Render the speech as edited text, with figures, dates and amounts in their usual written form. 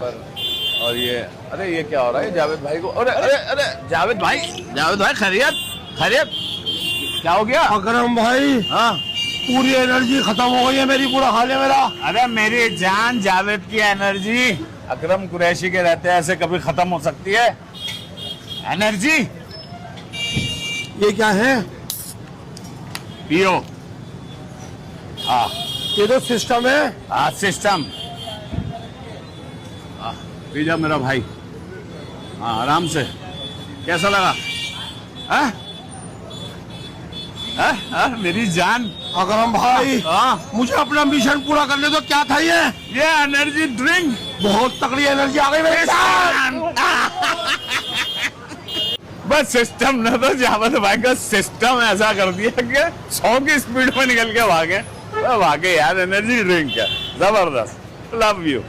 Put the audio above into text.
पर। और ये अरे ये क्या हो रहा है जावेद भाई को? अरे अरे अरे जावेद भाई खैरियत खैरियत, क्या हो गया? अकरम भाई, हाँ पूरी एनर्जी खत्म हो गई है मेरी, पूरा हाल है मेरा। अरे मेरी जान, जावेद की एनर्जी अकरम कुरैशी के रहते हैं ऐसे कभी खत्म हो सकती है एनर्जी? ये क्या है? पियो। हाँ ये तो सिस्टम है। हाँ सिस्टम। पी जा मेरा भाई, हाँ आराम से। कैसा लगा? हाँ? हाँ? मेरी जान। अकरम भाई, हाँ मुझे अपना मिशन पूरा करने दो। क्या था ये? Energy drink. बहुत तगड़ी एनर्जी आ गई मेरे साथ। बस सिस्टम ने तो जावेद भाई का सिस्टम ऐसा कर दिया कि 100 की स्पीड में निकल के भागे। वाकई यार एनर्जी ड्रिंक है जबरदस्त। Love you.